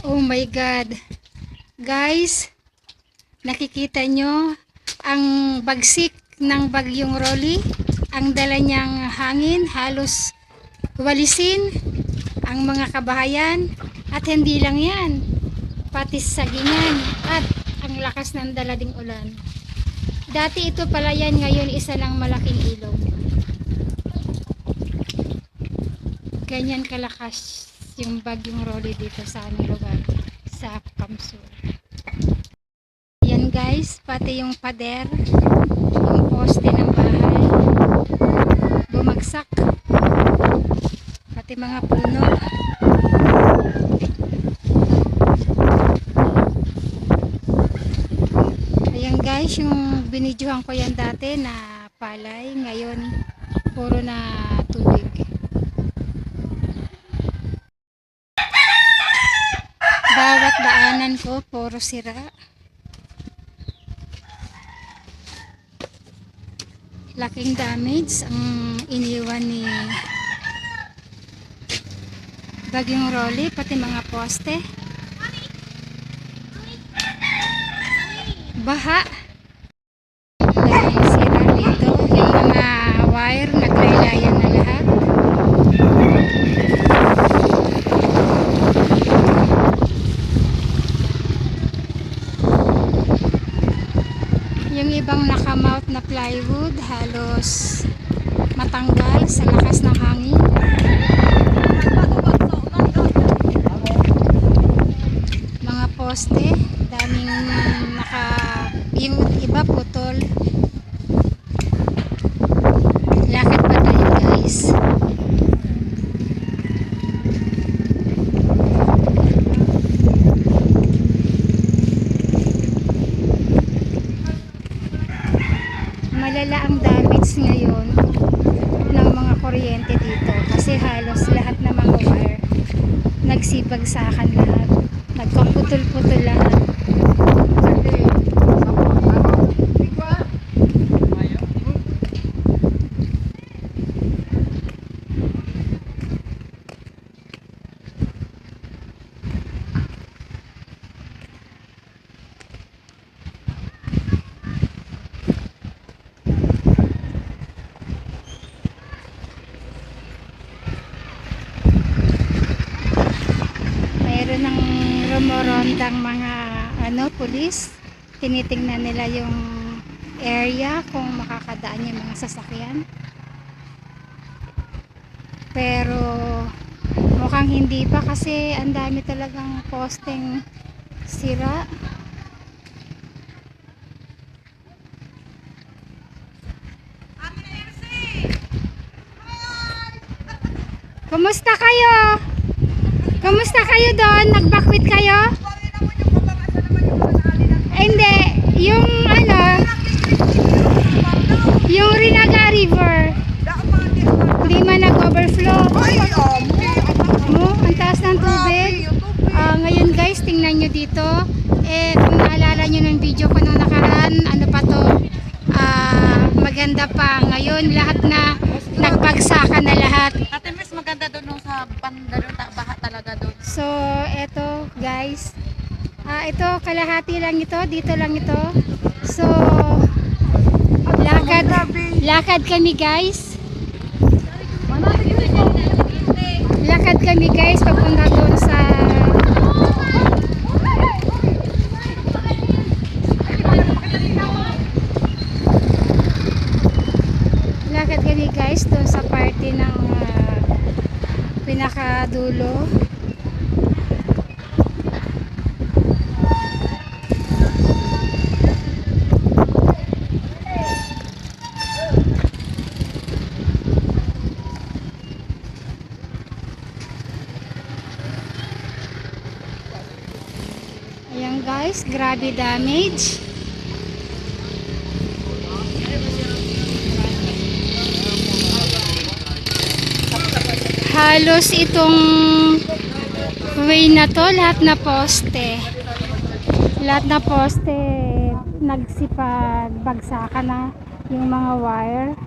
Oh my God. Guys, nakikita nyo ang bagsik ng bagyong Rolly. Ang dala niyang hangin, halos walisin ang mga kabahayan. At hindi lang yan, pati sagingan at ang lakas ng dala ding ulan. Dati ito pala yan, ngayon isa lang malaking ilog. Ganyan kalakas yung bagyong Rolly dito sa aming lugar, sa Kamsur. Yan guys, pati yung pader, yung poste ng bahay, bumagsak. Pati mga puno. Ayan guys, yung binidyohan ko yan dati na palay, ngayon puro na tubig. Bawat daanan ko puro sira. Laking damage ang iniwan ni bagyong Rolly, pati mga poste. Baha. Dahil sira dito, yung mga wire naglaylayan na lahat. Yung ibang nakamount na plywood halos matanggal sa lakas ng hangin. Mga poste, daming yung iba putol. Lakad pa tayo guys. Malala ang damage ngayon ng mga kuryente dito kasi halos lahat ng mga wire nagsibagsakan lahat, nagkaputol-putol lahat. Mayroon ng rumorondang mga pulis, tinitingnan nila yung area kung makakadaan yung mga sasakyan, pero mukhang hindi pa kasi ang dami talagang posteng sira. Kumusta kayo? Kumusta kayo doon? Nagbakwit kayo? Hindi, yung yung Rinaga River hindi man nag-overflow. Ang taas ng tubig. Ngayon guys, tingnan nyo dito, kung naalala nyo ng video ko nung nakaraan, ano pa to, maganda pa. Ngayon lahat na nagbagsakan na lahat. Ate Miss, maganda doon sa banda doon, baha talaga doon. So eto guys, ito kalahati lang ito, dito lang ito. So lakad kami guys. Lakad kami guys papunta doon sa doon sa party ng pinakadulo. Ayan guys, grabe damage. Halos itong way na to, lahat na poste nagsipag bagsakan na yung mga wire.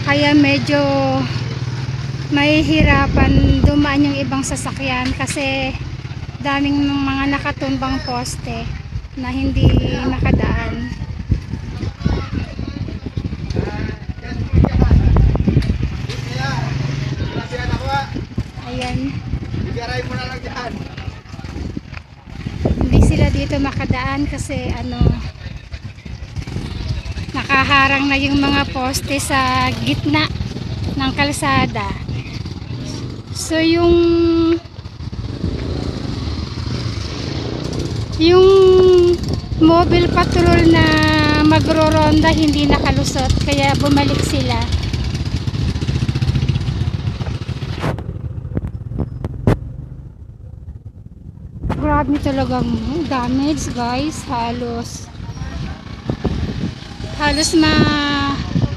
Kaya medyo mahihirapan dumaan yung ibang sasakyan kasi daming mga nakatumbang poste na hindi makadaan. Ayan, hindi sila dito makadaan kasi nakaharang na yung mga poste sa gitna ng kalsada. So yung mobile patrol na magro-ronda hindi nakalusot kaya bumalik sila. Grabe talagang damage guys, halos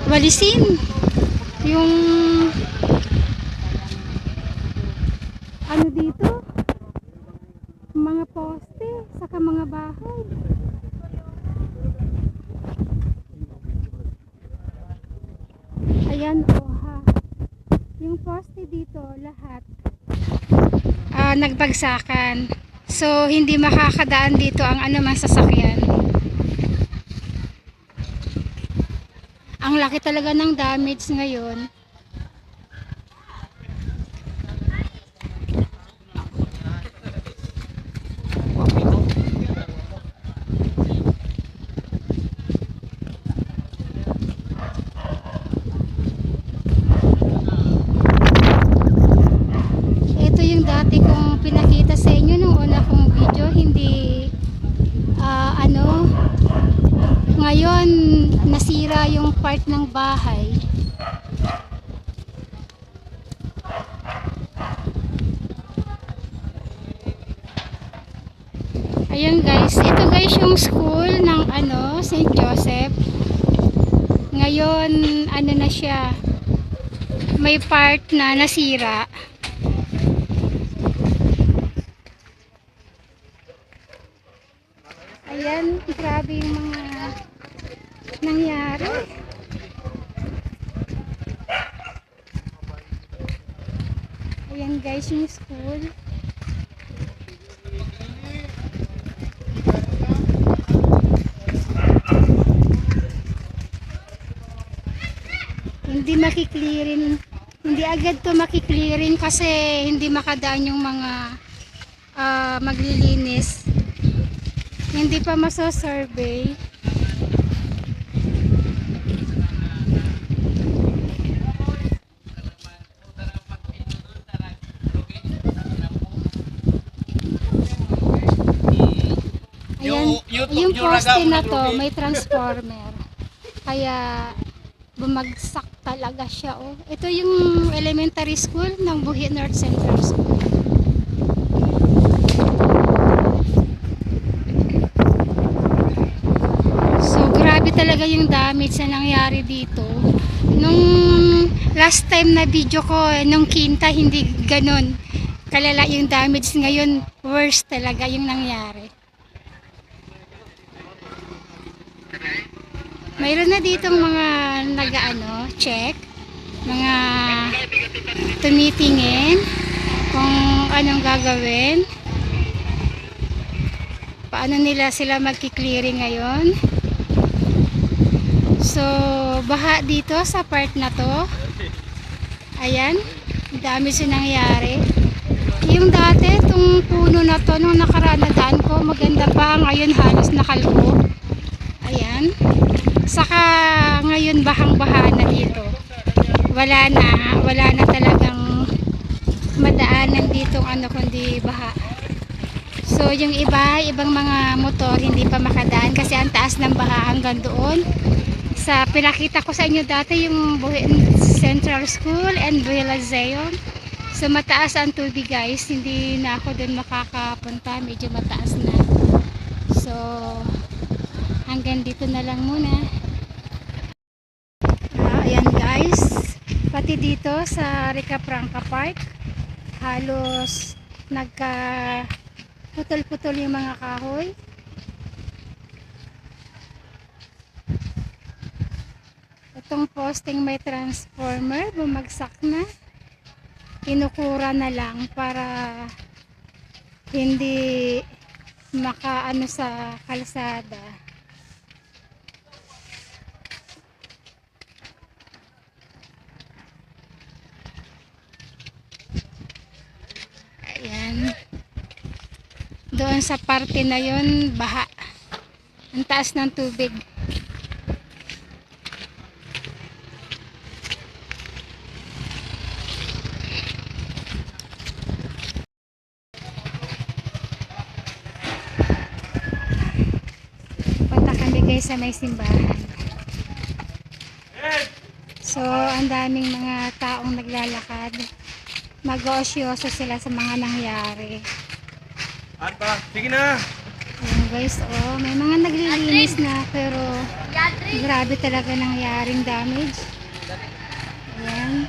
mawalisin yung dito, mga poste saka mga bahay. Ayan, yung poste dito lahat nagbagsakan, so hindi makakadaan dito ang anumang sasakyan. Ang laki talaga ng damage ngayon. Ito yung dati kong pinakita sa inyo nung una kong video, hindi ngayon nasira yung part ng bahay. Ayan guys, ito guys yung school ng St. Joseph. Ngayon na siya, may part na nasira. Ayan, grabe yung mga nangyari. Ayan guys yung school. Hindi makiklearin, hindi agad to makiklearin kasi hindi makadaan yung mga maglilinis. Hindi pa maso-survey. Ayan, yung poste na to may transformer. Kaya bumagsak talaga siya. Ito yung elementary school ng Buhi North Central School. So grabe talaga yung damage na nangyari dito. Nung last time na video ko, nung Quinta, hindi ganun kalala yung damage. Ngayon worse talaga yung nangyari. Mayroon na ditong mga check, mga tumitingin kung anong gagawin, paano nila sila magki-clearing ngayon. So baha dito sa part na to. Ayan, dami siya nangyari. Yung dati itong puno na to nung nakaraan na daan ko, maganda pa, ngayon halos nakalbo. Ayan, saka ngayon bahang-baha na dito. Wala na talagang madaanan dito kundi baha. So yung ibang mga motor hindi pa makadaan kasi ang taas ng baha hanggang doon. Sa pinakita ko sa inyo dati yung Buhi Central School and Buhi Lyceum. So mataas ang tubig guys, hindi na ako doon makakapunta, medyo mataas na. So hanggang dito na lang muna. Ayan guys, pati dito sa Ricafranca Park halos putol-putol yung mga kahoy. Itong posting may transformer bumagsak na. kinukura na lang para hindi makaano sa kalsada. Ayan. Doon sa parte na yon baha. Ang taas ng tubig. Punta kami guys sa may simbahan. So, ang daming mga taong naglalakad. Mag-oosyoso sila sa mga nangyari. Ata, sige na. Ayan guys, oh, may mga naglilinis na pero grabe talaga nangyaring damage. Ayan.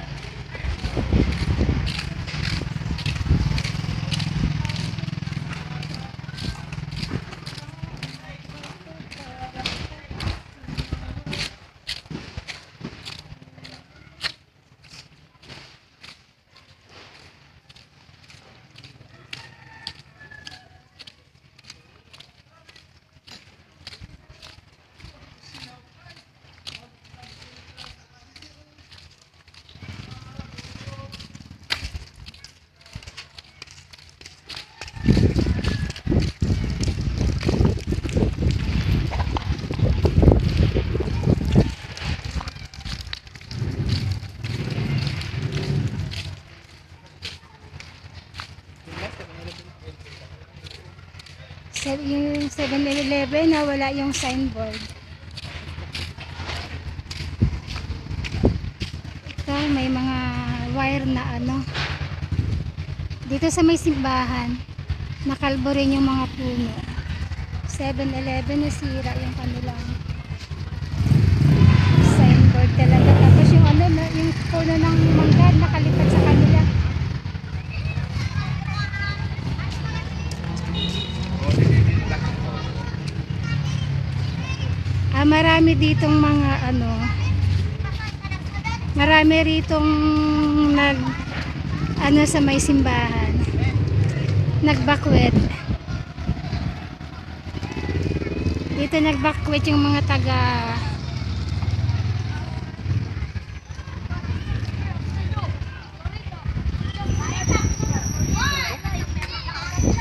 Yung 7-Eleven na wala yung signboard. Ito may mga wire na ano. Dito sa may simbahan, nakalbo rin yung mga puno. 7-Eleven nasira yung kanilang signboard talaga. Tapos yung ano, yung puno ng mangga nakalipat sa kanila. Marami ditong mga ano, marami ritong ano sa may simbahan, nagbakwet. Dito nagbakwet yung mga taga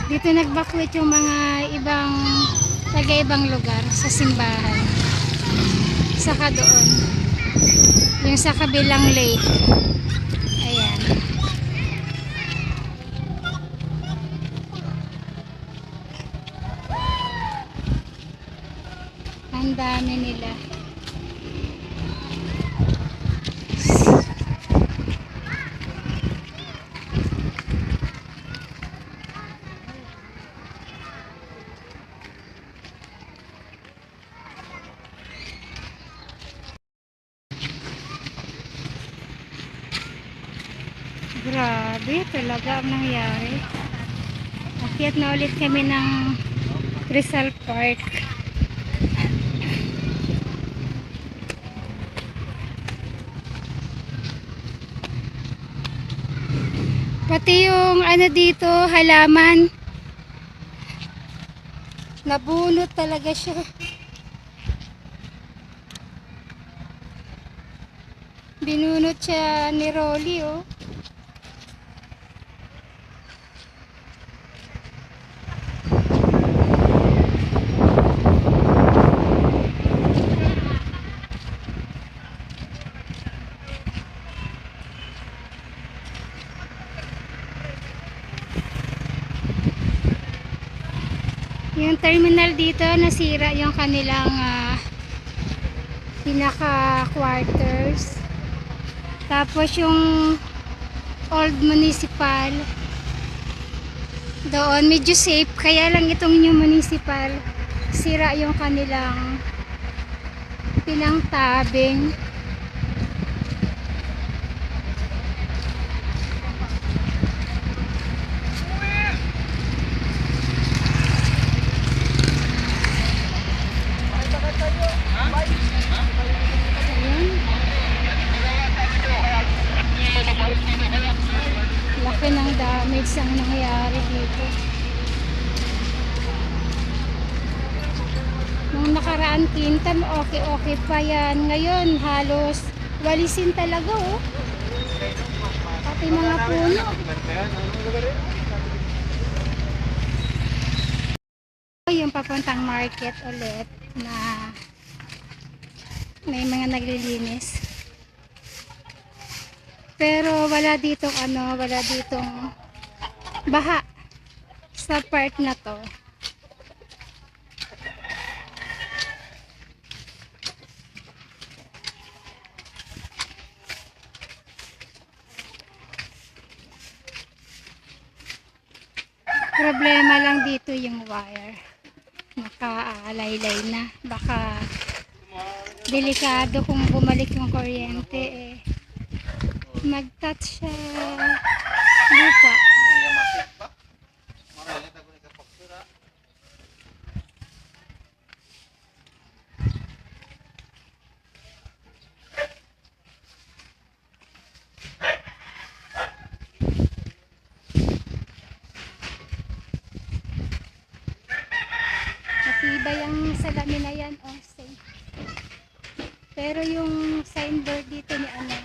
dito nagbakwet yung mga ibang taga-ibang lugar sa simbahan. Saka doon yung sa kabilang lake. Ayan. Ang dami nila. Grabe talaga ang nangyari. Akyat na ulit kami ng Rizal Park. Pati yung ano dito, halaman, nabunot talaga siya. Binunot siya ni Rolly, oh. Yung terminal dito, nasira yung kanilang pinaka quarters. Tapos yung old municipal doon medyo safe, kaya lang itong new municipal sira yung kanilang pinangtabing. Ayan. laki ng damage ang nangyari dito. Nung nakaraan kintan, okay pa yan. Ngayon, halos walisin talaga, oh. Pati mga puno. Yung papuntang market ulit na may mga naglilinis. Pero wala ditong wala ditong baha sa part na to. Problema lang dito yung wire. Nakaalaylay na. Baka delikado kung bumalik yung kuryente, mag-touch siya lupa. Matibay ang salamin na yan, oh, safe. Pero yung signboard dito ni sira.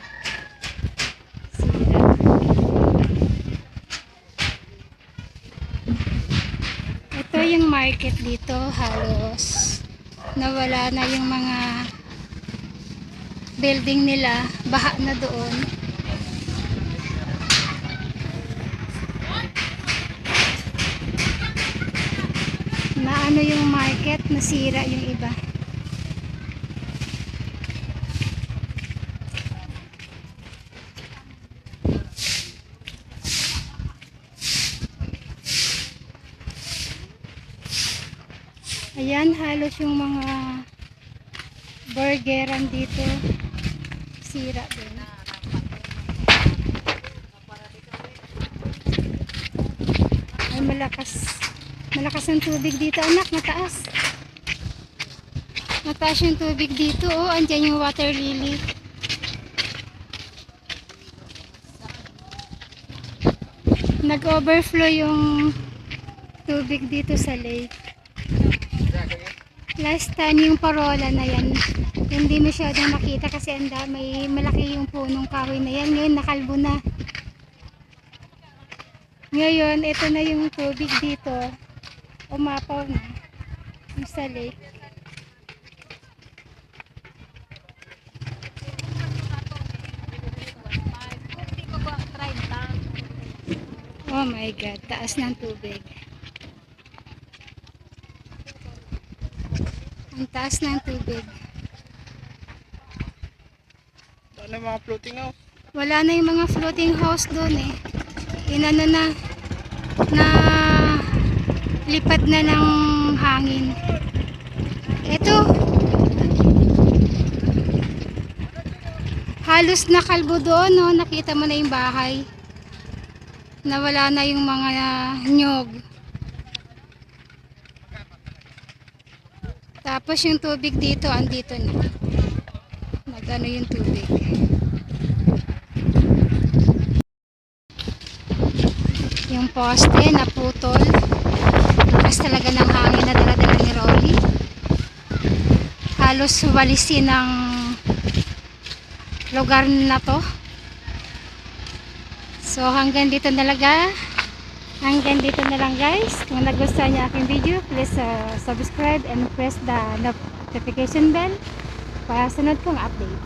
Ito yung market dito, halos nawala na yung mga building nila, baha na doon. Na yung market, nasira yung iba. Ayan, halos yung mga burgeran dito sira din. Ay, malakas ang tubig dito, anak, mataas yung tubig dito, oh. Andyan yung water lily. Nag-overflow yung tubig dito sa lake. Last time yung parola na yan, hindi masyadong makita kasi may malaki yung punong kahoy na yan. Ngayon nakalbo na. Ngayon ito na yung tubig dito, umapaw na yung sa lake. Oh my God, taas ng tubig. Ang taas ng tubig. Wala mga floating house. Wala na yung mga floating house doon, eh. Inano na lipad na ng hangin. Ito. Halos nakalbo doon, no? Nakita mo na yung bahay. Nawala na yung mga nyog. Tapos yung tubig dito, andito na. Nag-ano yung tubig. Yung poste naputol. Lakas talaga ng hangin na dala-dala ni Rolly. Halos walisin ng lugar na to. So hanggang dito na lang guys. Kung nagustuhan niyo aking video, please subscribe and press the notification bell para sunod kong update.